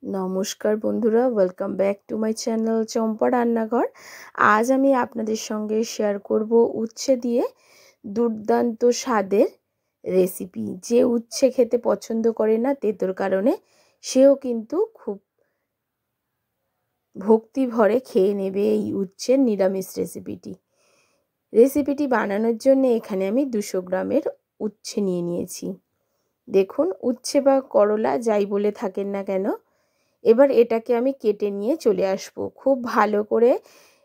নমস্কার বন্ধুরা, welcome back to my channel Champa Rannaghor. আজ আমি আপনাদের সঙ্গে শেয়ার করব উচ্ছে দিয়ে দুর্দান্ত স্বাদের রেসিপি। যে উচ্ছে খেতে পছন্দ করে না তেতোর কারণে, সেও কিন্তু খুব ভক্তি ভরে খেয়ে নেবে এই উচ্ছের নিরামিষ রেসিপিটি বানানোর জন্য এখানে আমি 200 গ্রামের উচ্ছে নিয়ে নিয়েছি। দেখুন, উচ্ছে বা করলা যাই বলে থাকেন না কেন, এবার এটাকে আমি কেটে নিয়ে চলে আসব। খুব ভালো করে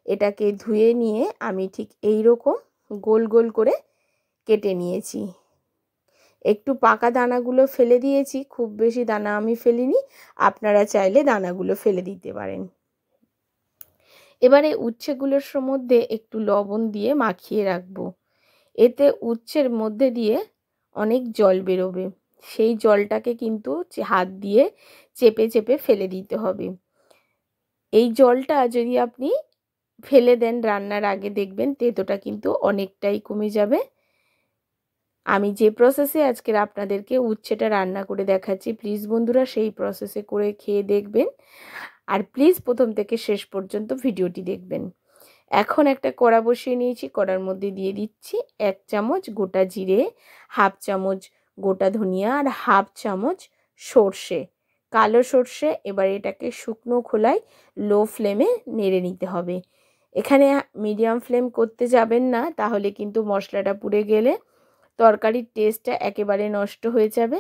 এটাকে ধুয়ে নিয়ে আমি ঠিক এই রকম গোল গোল করে কেটে নিয়েছি। একটু পাকা দানাগুলো ফেলে দিয়েছি, খুব বেশি দানা আমি ফেলিনি, আপনারা চাইলে দানাগুলো ফেলে দিতে পারেন। এবারে উচ্ছেগুলোর মধ্যে একটু লবণ দিয়ে মাখিয়ে রাখবো। এতে উচ্ছের মধ্যে দিয়ে অনেক জল বেরোবে, সেই জলটাকে কিন্তু হাত দিয়ে চেপে চেপে ফেলে দিতে হবে। এই জলটা যদি আপনি ফেলে দেন রান্নার আগে, দেখবেন তেতোটা কিন্তু অনেকটাই কমে যাবে। আমি যে প্রসেসে আজকের আপনাদেরকে উচ্ছেটা রান্না করে দেখাচ্ছি, প্লিজ বন্ধুরা সেই প্রসেসে করে খেয়ে দেখবেন, আর প্লিজ প্রথম থেকে শেষ পর্যন্ত ভিডিওটি দেখবেন। এখন একটা কড়া বসিয়ে নিয়েছি, কড়ার মধ্যে দিয়ে দিচ্ছি 1 চামচ গোটা জিরে, হাফ চামচ গোটা ধনিয়া আর হাফ চামচ সর্ষে, কালো সর্ষে। এবার এটাকে শুকনো খোলায় লো ফ্লেমে নেড়ে নিতে হবে। এখানে মিডিয়াম ফ্লেম করতে যাবেন না, তাহলে কিন্তু মশলাটা পুড়ে গেলে তরকারির টেস্টটা একেবারে নষ্ট হয়ে যাবে।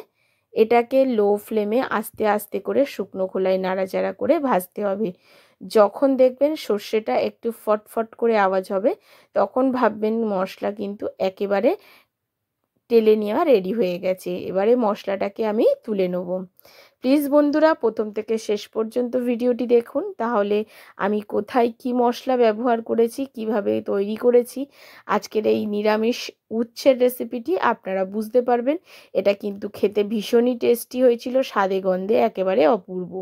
এটাকে লো ফ্লেমে আস্তে আস্তে করে শুকনো খোলায় নাড়াচাড়া করে ভাজতে হবে। যখন দেখবেন সর্ষেটা একটু ফটফট করে আওয়াজ হবে, তখন ভাববেন মশলা কিন্তু একেবারে টেলে নেওয়া রেডি হয়ে গেছে। এবারে মশলাটাকে আমি তুলে নেব। প্লিজ বন্ধুরা প্রথম থেকে শেষ পর্যন্ত ভিডিওটি দেখুন, তাহলে আমি কোথায় কি মশলা ব্যবহার করেছি, কিভাবে তৈরি করেছি আজকের এই নিরামিষ উচ্ছের রেসিপিটি, আপনারা বুঝতে পারবেন। এটা কিন্তু খেতে ভীষণই টেস্টি হয়েছিল, স্বাদে গন্ধে একেবারে অপূর্ব।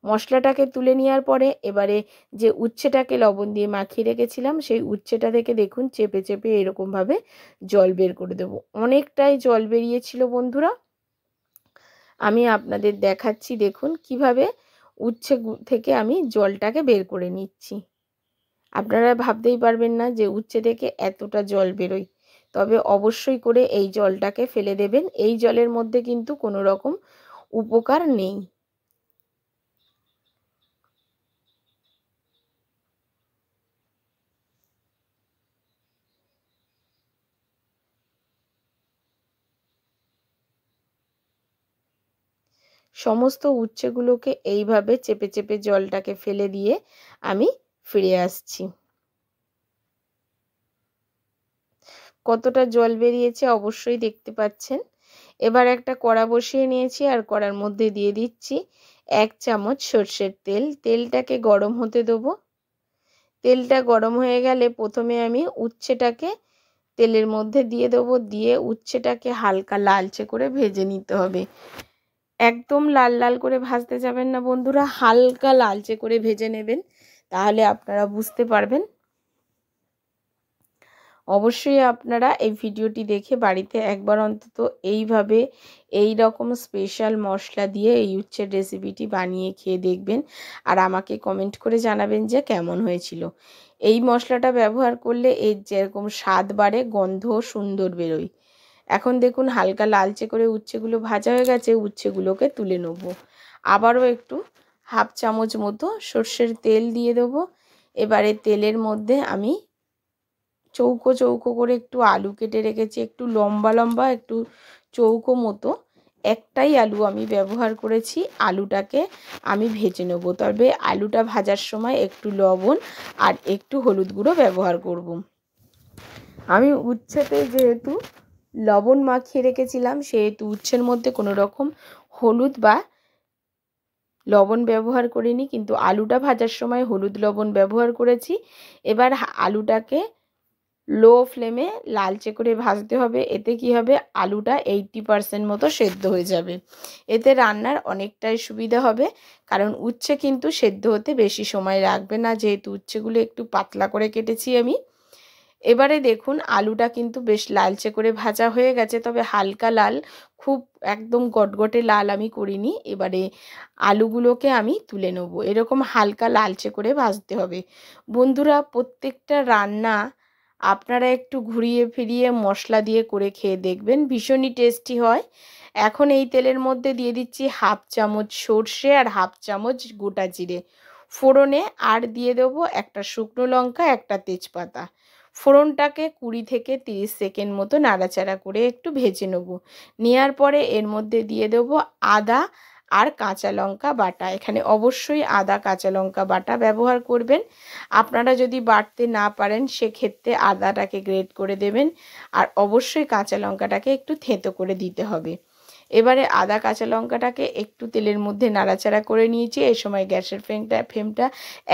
মশলাটাকে তুলে নেওয়ার পরে এবারে যে উচ্ছেটাকে লবণ দিয়ে মাখিয়ে রেখেছিলাম, সেই উচ্ছেটা থেকে দেখুন চেপে চেপে এরকমভাবে জল বের করে দেবো। অনেকটাই জল বেরিয়েছিল বন্ধুরা, আমি আপনাদের দেখাচ্ছি। দেখুন কিভাবে উচ্ছে থেকে আমি জলটাকে বের করে নিচ্ছি। আপনারা ভাবতেই পারবেন না যে উচ্ছে থেকে এতটা জল বেরোয়, তবে অবশ্যই করে এই জলটাকে ফেলে দেবেন। এই জলের মধ্যে কিন্তু কোনো রকম উপকার নেই। সমস্ত উচ্ছেগুলোকে এইভাবে চেপে চেপে জলটাকে ফেলে দিয়ে আমি ফিরে আসছি। কতটা জল বেরিয়েছে অবশ্যই দেখতে পাচ্ছেন। এবার একটা কড়া বসিয়ে নিয়েছি, আর কড়ার মধ্যে দিয়ে দিচ্ছি 1 চামচ সর্ষের তেল। তেলটাকে গরম হতে দেবো। তেলটা গরম হয়ে গেলে প্রথমে আমি উচ্ছেটাকে তেলের মধ্যে দিয়ে দেবো, দিয়ে উচ্ছেটাকে হালকা লালচে করে ভেজে নিতে হবে। একদম লাল লাল করে ভাজতে যাবেন না বন্ধুরা, হালকা লালচে করে ভেজে নেবেন, তাহলে আপনারা বুঝতে পারবেন। অবশ্যই আপনারা এই ভিডিওটি দেখে বাড়িতে একবার অন্তত এইভাবে এই রকম স্পেশাল মশলা দিয়ে এই উচ্ছের রেসিপিটি বানিয়ে খেয়ে দেখবেন, আর আমাকে কমেন্ট করে জানাবেন যে কেমন হয়েছিল। এই মশলাটা ব্যবহার করলে এর যেরকম স্বাদ বাড়ে, গন্ধ সুন্দর বেরোয়। এখন দেখুন হালকা লালচে করে উচ্ছেগুলো ভাজা হয়ে গেছে, উচ্ছেগুলোকে তুলে নেব। আবারও একটু হাফ চামচ মতো সর্ষের তেল দিয়ে দেবো। এবারে তেলের মধ্যে আমি চৌকো চৌকো করে একটু আলু কেটে রেখেছি, একটু লম্বা লম্বা, একটু চৌকো মতো। একটাই আলু আমি ব্যবহার করেছি। আলুটাকে আমি ভেজে নেব, তবে আলুটা ভাজার সময় একটু লবণ আর একটু হলুদ গুঁড়ো ব্যবহার করব। আমি উচ্ছেতে যেহেতু লবণ মাখিয়ে রেখেছিলাম, সেহেতু উচ্ছের মধ্যে কোনো রকম হলুদ বা লবণ ব্যবহার করিনি, কিন্তু আলুটা ভাজার সময় হলুদ লবণ ব্যবহার করেছি। এবার আলুটাকে লো ফ্লেমে লালচে করে ভাজতে হবে। এতে কি হবে, আলুটা 80% মতো সেদ্ধ হয়ে যাবে। এতে রান্নার অনেকটাই সুবিধা হবে, কারণ উচ্ছে কিন্তু সেদ্ধ হতে বেশি সময় লাগবে না, যেহেতু উচ্ছেগুলো একটু পাতলা করে কেটেছি আমি। এবারে দেখুন আলুটা কিন্তু বেশ লালচে করে ভাজা হয়ে গেছে, তবে হালকা লাল, খুব একদম গটগটে লাল আমি করিনি। এবারে আলুগুলোকে আমি তুলে নেব, এরকম হালকা লালচে করে ভাজতে হবে। বন্ধুরা, প্রত্যেকটা রান্না আপনারা একটু ঘুরিয়ে ফিরিয়ে মশলা দিয়ে করে খেয়ে দেখবেন, ভীষণই টেস্টি হয়। এখন এই তেলের মধ্যে দিয়ে দিচ্ছি 1/2 চামচ সর্ষে আর 1/2 চামচ গোটা জিরে ফোড়নে, আর দিয়ে দেবো একটা শুকনো লঙ্কা, একটা তেজপাতা। ফোড়নটাকে 20 থেকে 30 সেকেন্ড মতো নাড়াচাড়া করে একটু ভেজে নেব। নেওয়ার পরে এর মধ্যে দিয়ে দেবো আদা আর কাঁচা লঙ্কা বাটা। এখানে অবশ্যই আদা কাঁচা লঙ্কা বাটা ব্যবহার করবেন। আপনারা যদি বাটতে না পারেন সেক্ষেত্রে আদাটাকে গ্রেট করে দেবেন, আর অবশ্যই কাঁচা লঙ্কাটাকে একটু থেঁতো করে দিতে হবে। এবারে আদা কাঁচা লঙ্কাটাকে একটু তেলের মধ্যে নাড়াচাড়া করে নিয়েছি। এই সময় গ্যাসের ফ্লেমটা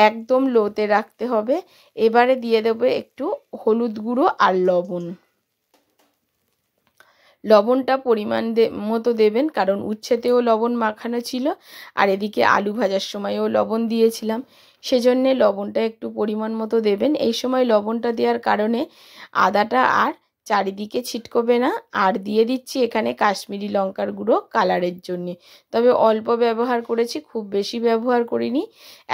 একদম লোতে রাখতে হবে। এবারে দিয়ে দেবো একটু হলুদ গুঁড়ো আর লবণ। লবণটা পরিমাণ মতো দেবেন, কারণ উচ্ছেতেও লবণ মাখানো ছিল, আর এদিকে আলু ভাজার সময়ও লবণ দিয়েছিলাম, সেজন্যে লবণটা একটু পরিমাণ মতো দেবেন। এই সময় লবণটা দেওয়ার কারণে আদাটা আর চারিদিকে ছিটকবে না। আর দিয়ে দিচ্ছি এখানে কাশ্মীরি লঙ্কার গুঁড়ো কালারের জন্যে, তবে অল্প ব্যবহার করেছি, খুব বেশি ব্যবহার করিনি।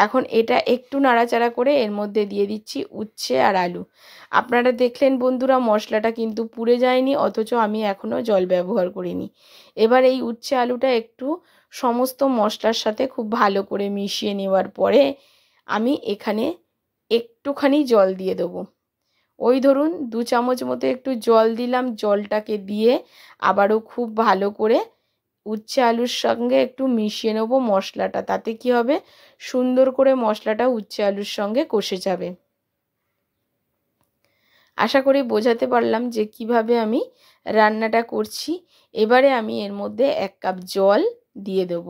এখন এটা একটু নাড়াচাড়া করে এর মধ্যে দিয়ে দিচ্ছি উচ্ছে আর আলু। আপনারা দেখলেন বন্ধুরা, মশলাটা কিন্তু পুড়ে যায়নি, অথচ আমি এখনও জল ব্যবহার করিনি। এবার এই উচ্ছে আলুটা একটু সমস্ত মশলার সাথে খুব ভালো করে মিশিয়ে নেওয়ার পরে আমি এখানে একটুখানি জল দিয়ে দেবো। ওই ধরুন 2 চামচ মতো একটু জল দিলাম। জলটাকে দিয়ে আবারও খুব ভালো করে উচ্ছে আলুর সঙ্গে একটু মিশিয়ে নেবো মশলাটা। তাতে কি হবে, সুন্দর করে মশলাটা উচ্ছে আলুর সঙ্গে কষে যাবে। আশা করি বোঝাতে পারলাম যে কিভাবে আমি রান্নাটা করছি। এবারে আমি এর মধ্যে 1 কাপ জল দিয়ে দেব।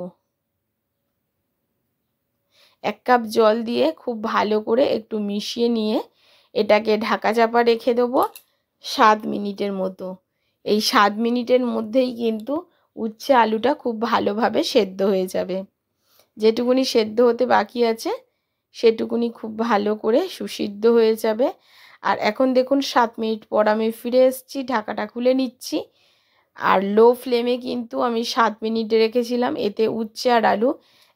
1 কাপ জল দিয়ে খুব ভালো করে একটু মিশিয়ে নিয়ে এটাকে ঢাকা চাপা রেখে দেবো 7 মিনিটের মতো। এই 7 মিনিটের মধ্যেই কিন্তু উচ্ছে আলুটা খুব ভালোভাবে সেদ্ধ হয়ে যাবে। যেটুকুনি সেদ্ধ হতে বাকি আছে সেটুকুনি খুব ভালো করে সুসিদ্ধ হয়ে যাবে। আর এখন দেখুন 7 মিনিট পর আমি ফিরে এসেছি, ঢাকাটা খুলে নিচ্ছি। আর লো ফ্লেমে কিন্তু আমি 7 মিনিট রেখেছিলাম, এতে উচ্ছে আর আলু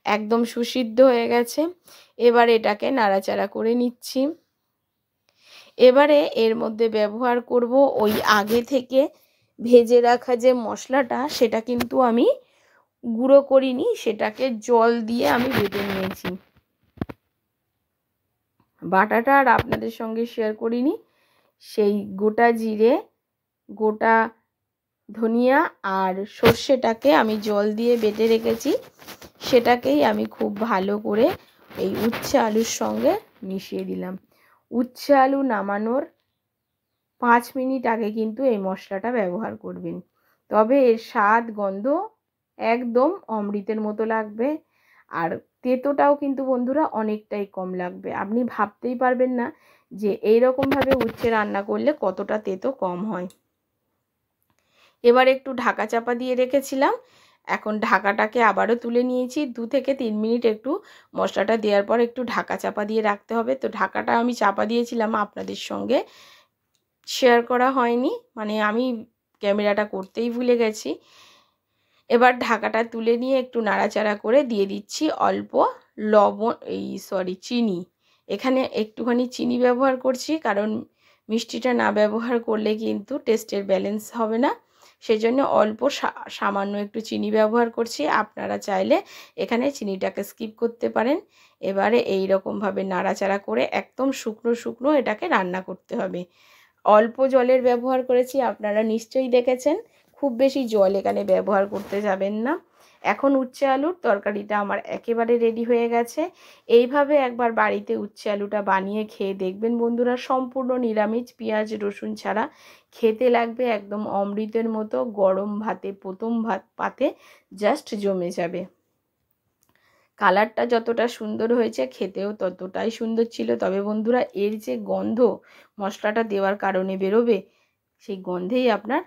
একদম সুসিদ্ধ হয়ে গেছে। এবার এটাকে নাড়াচাড়া করে নিচ্ছি। এবারে এর মধ্যে ব্যবহার করব ওই আগে থেকে ভেজে রাখা যে মশলাটা, সেটা কিন্তু আমি গুঁড়ো করিনি, সেটাকে জল দিয়ে আমি বেটে নিয়েছি। বাটাটা আর আপনাদের সঙ্গে শেয়ার করিনি। সেই গোটা জিরে, গোটা ধনিয়া আর সর্ষেটাকে আমি জল দিয়ে বেটে রেখেছি, সেটাকেই আমি খুব ভালো করে এই উচ্ছে আলুর সঙ্গে মিশিয়ে দিলাম। উচ্ছে আলু নামানোর 5 মিনিট আগে কিন্তু এই মশলাটা ব্যবহার করবেন, তবে এর স্বাদ গন্ধ একদম অমৃতের মতো লাগবে। আর তেতোটাও কিন্তু বন্ধুরা অনেকটাই কম লাগবে। আপনি ভাবতেই পারবেন না যে এইরকমভাবে উচ্ছে রান্না করলে কতটা তেতো কম হয়। এবার একটু ঢাকা চাপা দিয়ে রেখেছিলাম, এখন ঢাকাটাকে আবারও তুলে নিয়েছি। 2 থেকে 3 মিনিট একটু মশলাটা দেওয়ার পর একটু ঢাকা চাপা দিয়ে রাখতে হবে। তো ঢাকাটা আমি চাপা দিয়েছিলাম, আপনাদের সঙ্গে শেয়ার করা হয়নি, মানে আমি ক্যামেরাটা করতেই ভুলে গেছি। এবার ঢাকাটা তুলে নিয়ে একটু নাড়াচাড়া করে দিয়ে দিচ্ছি অল্প লবণ, চিনি। এখানে একটুখানি চিনি ব্যবহার করছি, কারণ মিষ্টিটা না ব্যবহার করলে কিন্তু টেস্টের ব্যালেন্স হবে না, সেজন্য অল্প সামান্য একটু চিনি ব্যবহার করছি। আপনারা চাইলে এখানে চিনিটাকে স্কিপ করতে পারেন। এবারে এই রকমভাবে নাড়াচাড়া করে একদম শুকনো শুকনো এটাকে রান্না করতে হবে। অল্প জলের ব্যবহার করেছি, আপনারা নিশ্চয়ই দেখেছেন। খুব বেশি জল এখানে ব্যবহার করতে যাবেন না। এখন উচ্ছে আলুর তরকারিটা আমার একেবারে রেডি হয়ে গেছে। এইভাবে একবার বাড়িতে উচ্ছে আলুটা বানিয়ে খেয়ে দেখবেন বন্ধুরা, সম্পূর্ণ নিরামিষ, পেঁয়াজ রসুন ছাড়া, খেতে লাগবে একদম অমৃতের মতো। গরম ভাতে, প্রথম ভাত পাতে জাস্ট জমে যাবে। কালারটা যতটা সুন্দর হয়েছে খেতেও ততটাই সুন্দর ছিল। তবে বন্ধুরা, এর যে গন্ধ মশলাটা দেওয়ার কারণে বেরোবে, সেই গন্ধেই আপনার